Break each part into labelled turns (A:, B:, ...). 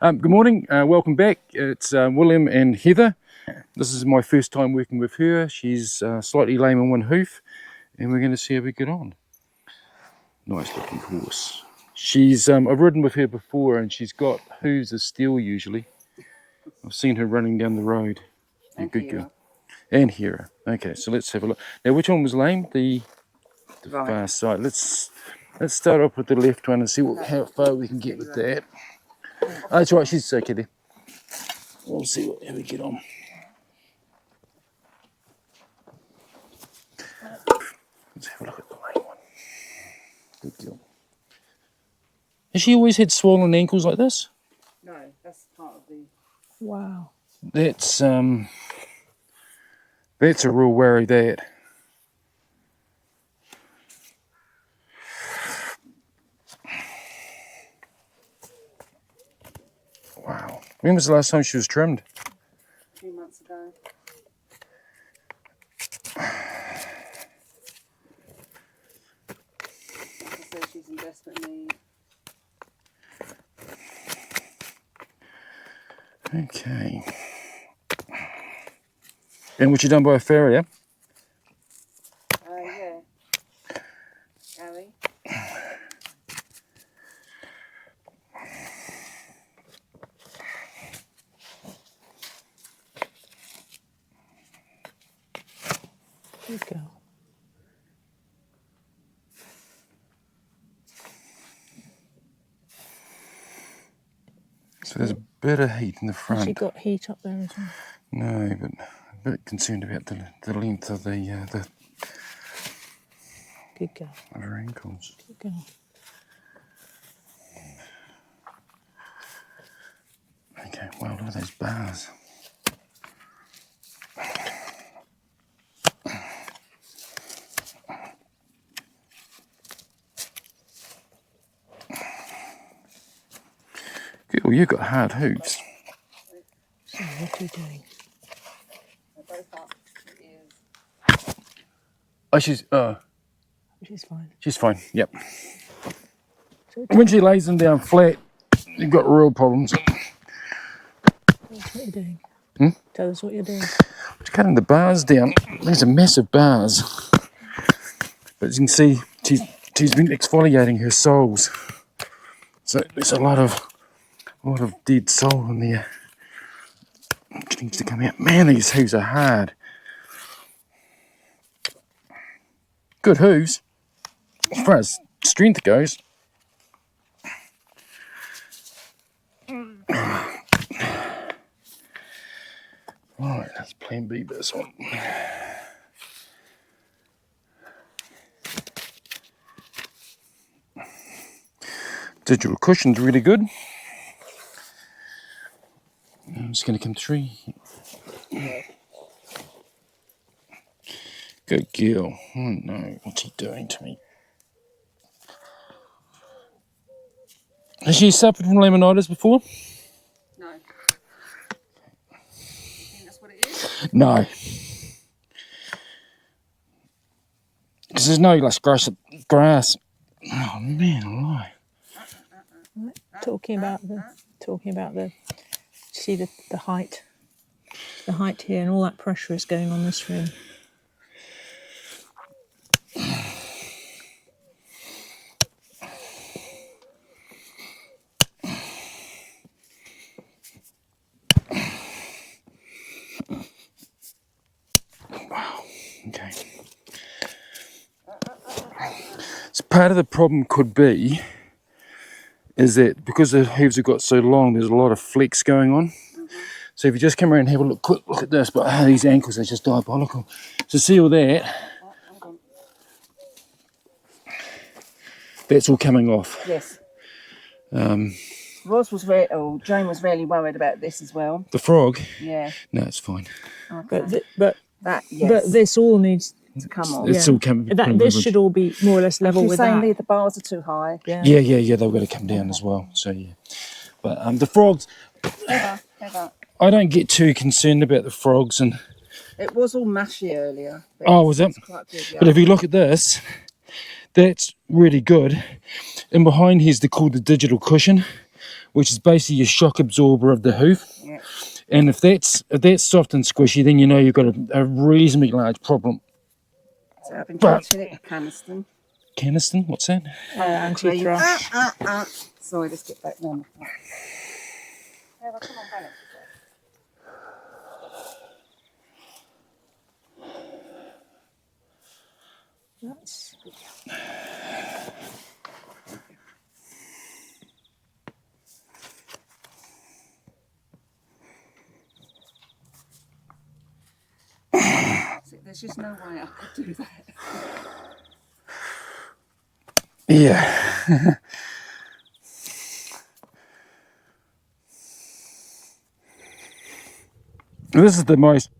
A: Good morning, welcome back. It's William and Heather. This is my first time working with her. She's slightly lame on one hoof, and we're going to see how we get on. Nice looking horse. She's I've ridden with her before, and she's got hooves of steel usually. I've seen her running down the road.
B: And
A: good girl. And Hera. Okay, so let's have a look. Now, which one was lame? The
B: right.
A: far side. Let's start off with the left one and see how far we can get with that. Oh, that's right, she's okay there. We'll see how we get on. Let's have a look at the lame one. Good girl. Has she always had swollen ankles like this?
B: No, that's part of the...
C: Wow.
A: That's a real worry, that. Wow. When was the last time she was trimmed?
B: A few months ago. So she's in desperate need.
A: Okay. And was she done by a farrier?
B: Yeah. Gary?
C: Good girl.
A: So there's a bit of heat in the front.
C: Has she got heat up there as well?
A: No, but a bit concerned about the length of the
C: Good girl.
A: of her ankles.
C: Good girl.
A: Okay, wow, look at those bars. Girl, you've got hard hooves.
C: So what are you doing?
B: They're both up. It is.
A: Oh,
C: She's fine.
A: she's fine, yep.
C: So
A: When she lays them down flat, you've got real problems.
C: tell us what you're doing. Tell us what you're doing.
A: She's cutting the bars down. These are massive bars. But as you can see, she's been exfoliating her soles. So there's a lot of dead sole in there. Which needs to come out. Man, these hooves are hard. Good hooves. As far as strength goes. Alright, let's plan B this one. Digital cushion's really good. I'm just going to come through. Good girl. Oh no, what's he doing to me? Has she suffered from laminitis before?
B: No. You think that's what it is?
A: No. Because there's no less grass. Oh man, alive.
C: Right. Talking about the see the height here, and all that pressure is going on this room.
A: Wow. Okay. So part of the problem could be is that because the hooves have got so long, there's a lot of flex going on. So if you just come around and have a quick look at this, but these ankles are just diabolical. So see all that? That's all coming off.
B: Yes. Jane was really worried about this as well.
A: The frog?
B: Yeah.
A: No, it's fine.
B: Okay.
C: But this all needs
B: to come off.
A: It's all coming.
C: This should all be more or less level
B: She's
C: with
B: saying
C: that.
B: the bars are too high.
A: Yeah, they've got to come down as well. So yeah. But the frogs,
B: Never.
A: I don't get too concerned about the frogs. And
B: It was all mushy earlier.
A: oh, was it?
B: Quite good, yeah.
A: But if you look at this, that's really good. And behind here's called the digital cushion. which is basically your shock absorber of the hoof.
B: Yeah.
A: And if that's soft and squishy, then you know you've got a reasonably large problem.
B: So I've been trying to hit Caniston.
A: Caniston, what's that?
C: Anti-thrush.
B: Sorry, let's get back down. Yeah, well, come on, balance.
C: That's
B: There's just no way I could do that.
A: Yeah. This is the most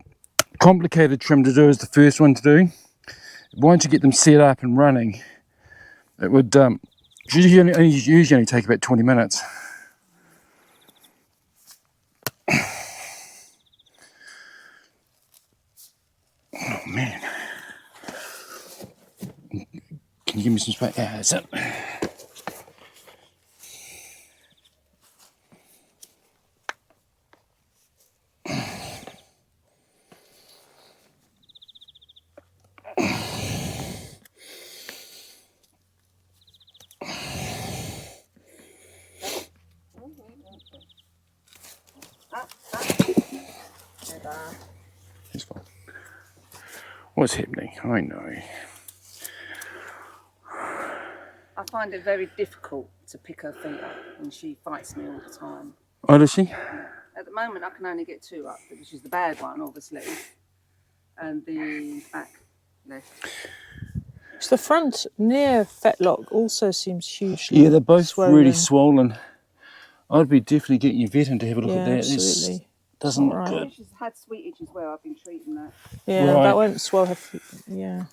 A: complicated trim to do, is the first one to do. Once you get them set up and running, it would usually only take about 20 minutes. Oh man. Can you give me some space? Yeah, that's it. It's fine. What's happening? I know.
B: I find it very difficult to pick her feet up, and she fights me all the time.
A: Oh, does she?
B: At the moment, I can only get 2 up, which is the bad one, obviously, and the back left.
C: so the front near Fetlock also seems hugely
A: Yeah, they're both
C: swollen.
A: really swollen. I'd be definitely getting your vet in to have a look
C: Yeah,
A: at that.
C: absolutely.
A: It doesn't look
C: Alright.
A: good.
B: She's had sweetage as well. I've been treating that.
C: Yeah,
A: Right.
C: that won't swell her feet. Yeah.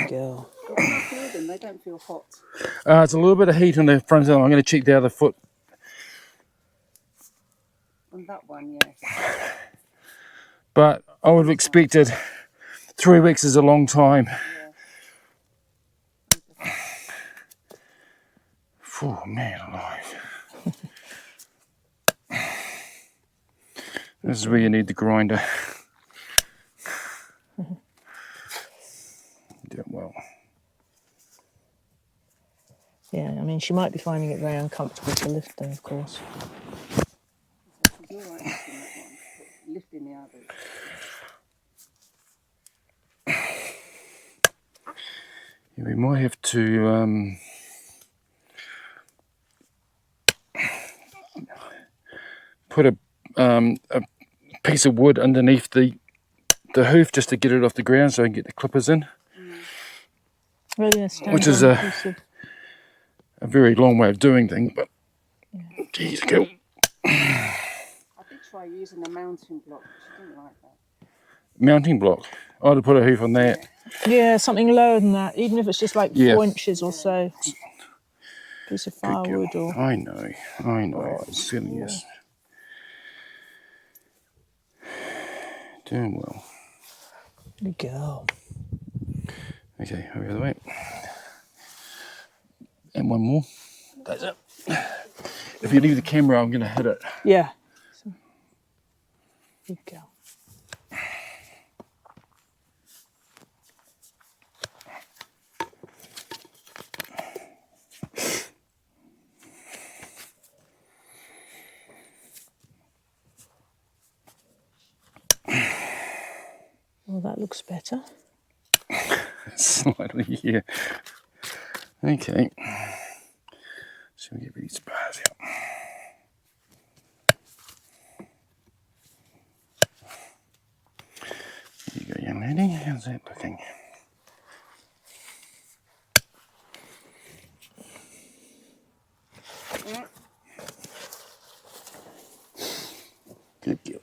C: Girl.
B: But when I feel them, they don't feel hot.
A: It's a little bit of heat on the front end. I'm going to check the other foot.
B: On that one, yeah.
A: But I would have expected 3 weeks is a long time. Oh man alive. This is where you need the grinder. Doing well.
C: Yeah, I mean, she might be finding it very uncomfortable to lift them, of course.
B: She's all right lifting that one, but lifting the others.
A: Yeah, we might have to put a piece of wood underneath the hoof just to get it off the ground so I can get the clippers in.
C: Really, a stand
A: Which is
C: on
A: a-
C: piece of-
A: A very long way of doing things, but geez, cool.
B: I did try using a mounting block, but she didn't like that.
A: Mounting block. I'd have put a hoof on that.
C: Yeah, something lower than that, even if it's just like
A: Yeah.
C: 4 inches or so. Piece of
A: Good girl.
C: firewood or...
A: I know. It's silly, yes. Doing well.
C: Good girl.
A: Okay, over the other way. And one more. That's it. If you leave the camera, I'm going to hit it.
C: Yeah. Good girl. Well, that looks better.
A: Slightly, yeah. Okay. So we get these bars out. There you go, young lady. How's that looking? Good girl.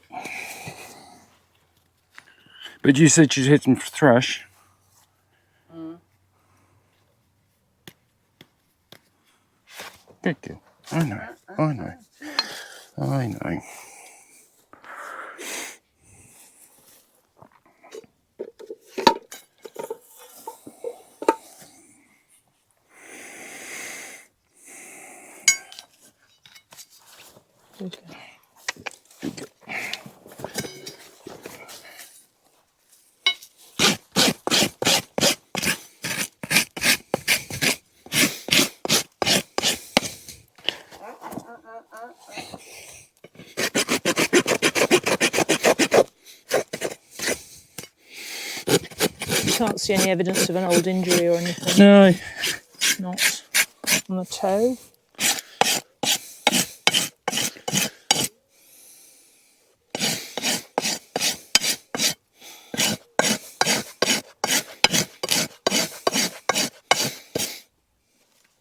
A: But you said she's had some thrush. Good girl. I know. I know.
C: Good girl.
A: Good girl.
C: You can't see any evidence of an old injury or anything.
A: No.
C: Not on the toe.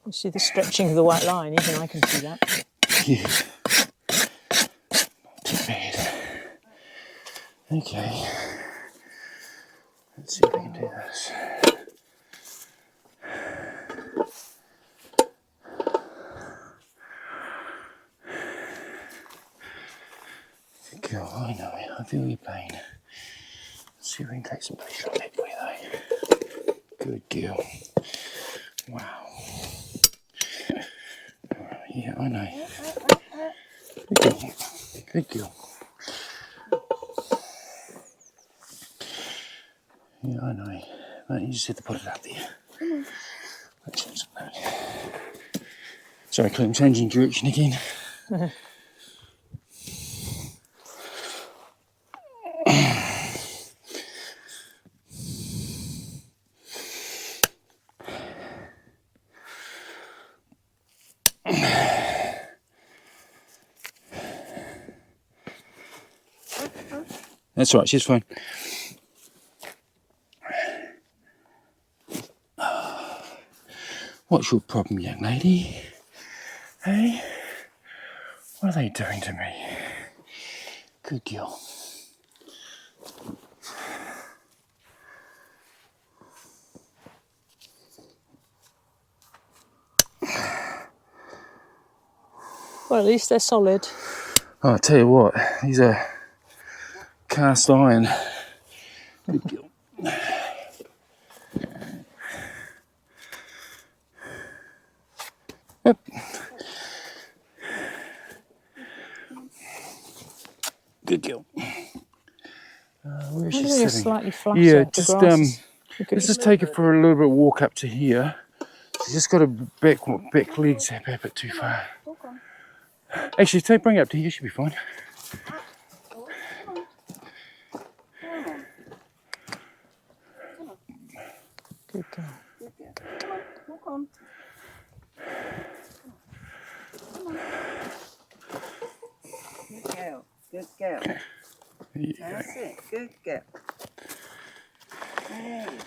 C: You see the stretching of the white line, even I can see that.
A: Yeah. Not too bad. Okay. Let's see if we can do this. Good girl, I know it. I feel your pain. Let's see if we can take some pressure on that way though. Good girl. Wow. Yeah, I know. Good girl. Good girl. Yeah, I know. Right, you just have to put it up there. Let's change that. Sorry, Clint, I'm changing direction again. That's all right, she's fine. What's your problem, young lady? Hey? What are they doing to me? Good girl.
C: Well, at least they're solid.
A: Oh, I'll tell you what, these are cast iron. Good girl. Yep. Good girl. Where is she
C: Maybe it's
A: sitting?
C: slightly flatter.
A: Yeah,
C: The
A: just
C: grass is-
A: let's just take it for a little bit of walk up to here. She's just got her back legs a bit too far. Actually, bring it up to here, she'll be fine.
C: Good girl.
B: Good girl. Come on, walk on. Come on. Good girl. Good girl.
A: There you
B: That's it. Good girl. There you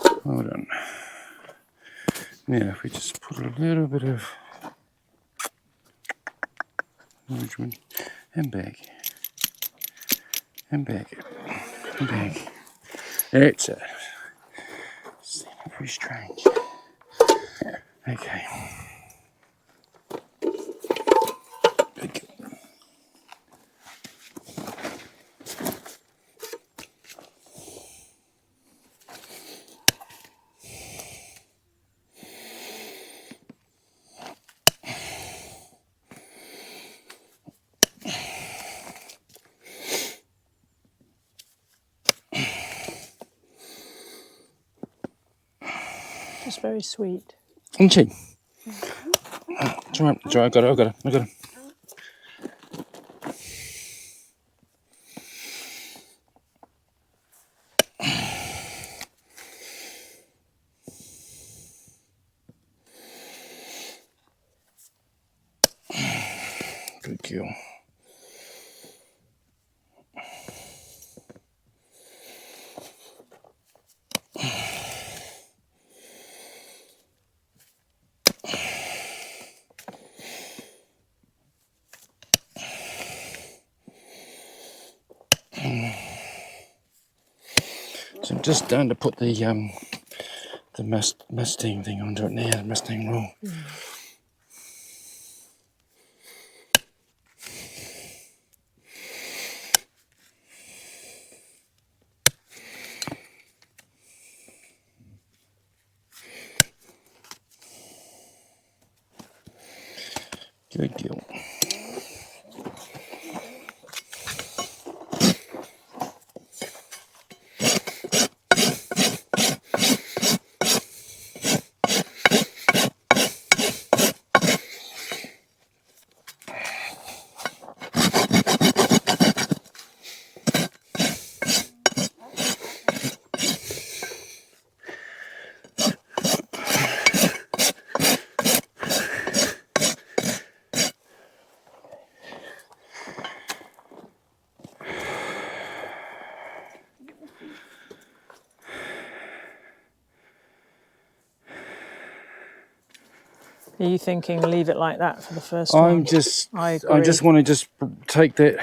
A: go. Hold on. Now, if we just put a little bit of nourishment and back, and back, and back. That's it. It's very strange. Okay. Good girl.
C: Just very sweet.
A: Isn't she? It's all right, it's all right, I got it. Good girl. So I'm just down to put the Mustang thing onto it now, the Mustang roll. Good girl.
C: Are you thinking leave it like that for the first time?
A: I'm just,
C: I
A: I
C: agree.
A: just want to just take that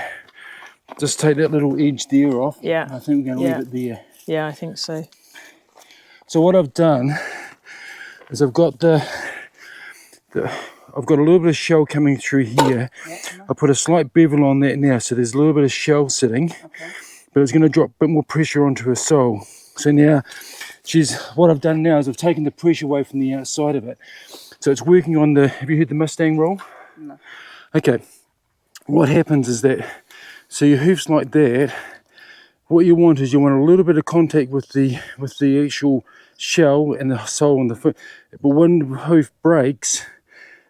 A: little edge there off.
C: Yeah.
A: I think we're going to
C: Yeah.
A: leave it there.
C: Yeah, I think so.
A: So what I've done is I've got I've got a little bit of shell coming through here. I put a slight bevel on that now, so there's a little bit of shell sitting, but it's going to drop a bit more pressure onto her sole. So now what I've done now is I've taken the pressure away from the outside of it. So it's working on have you heard the Mustang roll?
B: No.
A: Okay. What happens is that, so your hoof's like that. What you want is you want a little bit of contact with the actual shell and the sole on the foot. But when the hoof breaks,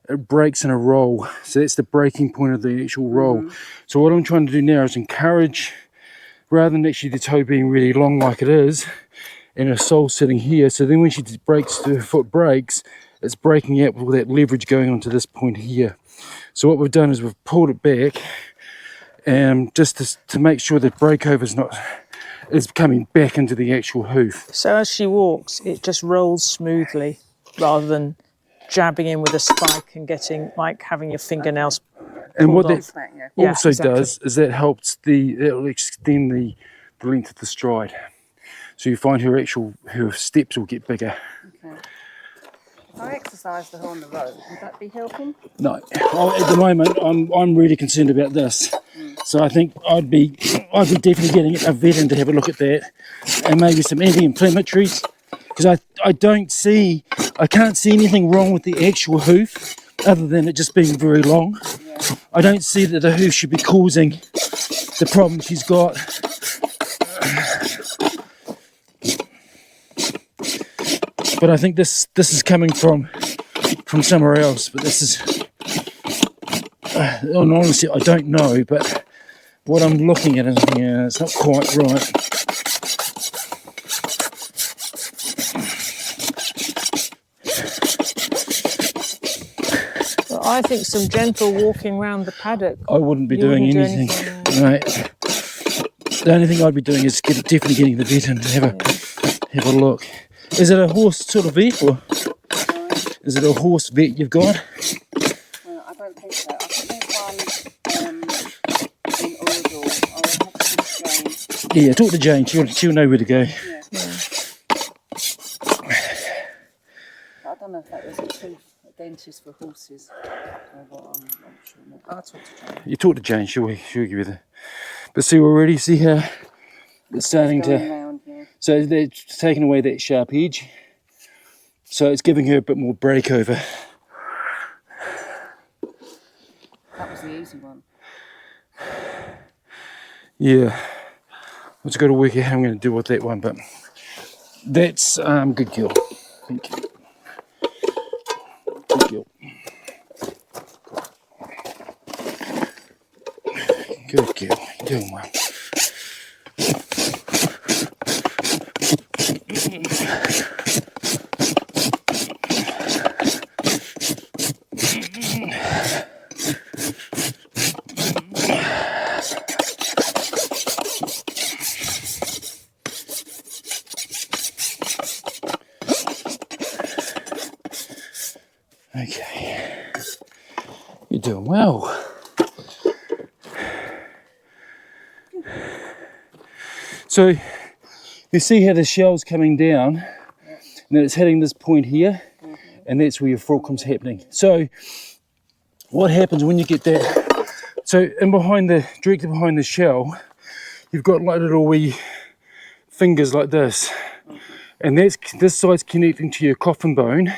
A: it breaks in a roll. So that's the breaking point of the actual roll. So what I'm trying to do now is encourage, rather than actually the toe being really long like it is, and her sole sitting here. So then when she breaks, her foot breaks, it's breaking out with that leverage going onto this point here. So what we've done is we've pulled it back, just to make sure that breakover is coming back into the actual hoof.
C: So as she walks, it just rolls smoothly rather than jabbing in with a spike and having your fingernails.
A: And what
C: pulled
A: that
C: off.
B: Yeah.
A: also
C: exactly.
A: does is that helps it'll extend the length of the stride. So you find her steps will get bigger.
B: Okay. If I exercise her on the road, would that be helping?
A: No, at the moment I'm really concerned about this. So I think I'd be definitely getting a vet in to have a look at that, and maybe some anti-inflammatories, because I can't see anything wrong with the actual hoof other than it just being very long.
B: Yeah.
A: I don't see that the hoof should be causing the problem she's got. But I think this is coming from somewhere else. But this is, honestly, I don't know. But what I'm looking at is, yeah, it's not quite right.
C: Well, I think some gentle walking around the paddock.
A: I wouldn't be
C: You
A: doing
C: wouldn't do
A: anything. Right. The only thing I'd be doing is definitely getting the vet in to have a look. Is it a horse sort of vet, or is it a horse vet you've got?
B: Well, I don't think so. I think there's one in Oriole. I'll have to speak to Jane.
A: Yeah, talk to Jane. She'll know where to go.
B: Yeah.
C: Yeah.
B: I don't know if that was a dentist for horses or what. I'm not sure. I'll talk to Jane.
A: You talk to Jane. She'll give you the. But see already. See how it's starting
B: Going
A: to.
B: round, yeah.
A: So they're taking away that sharp edge. So it's giving her a bit more breakover.
B: That was the easy one.
A: Yeah. I've just got to work out how I'm going to deal with that one, but that's good girl. Thank you. Good girl. Good girl. You're doing well. Okay, you're doing well. So you see how the shell's coming down, and then it's hitting this point here, and that's where your fulcrum's happening. So what happens when you get that? So directly behind the shell, you've got like little wee fingers like this, and this side's connecting to your coffin bone,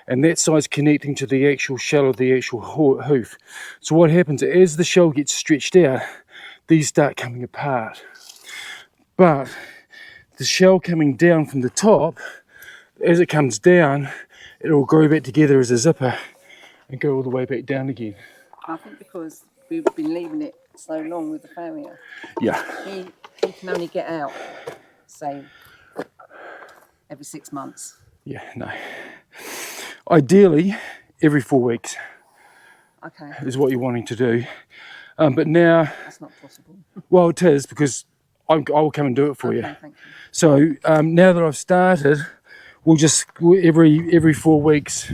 A: and that side's connecting to the actual shell of the actual hoof. So what happens as the shell gets stretched out, these start coming apart. But the shell coming down from the top, as it comes down, it will grow back together as a zipper and go all the way back down again.
B: I think because we've been leaving it so long with the farrier,
A: Yeah.
B: he can only get out, say, every 6 months.
A: Yeah, no. Ideally, every 4 weeks
B: Okay,
A: is what you're wanting to do. But now,
B: that's not possible.
A: well, it is, because I will come and do it for you.
B: Okay, thank you.
A: So now that I've started, every 4 weeks,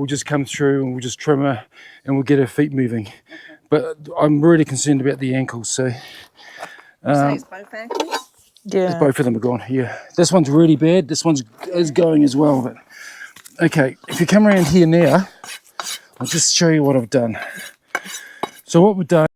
A: we'll just come through and we'll just trim her and we'll get her feet moving. But I'm really concerned about the ankles, so
B: So it's both ankles?
C: Yeah.
A: both of them are gone. Yeah, this one's really bad. This one's is going as well. But okay, if you come around here now, I'll just show you what I've done. So what we've done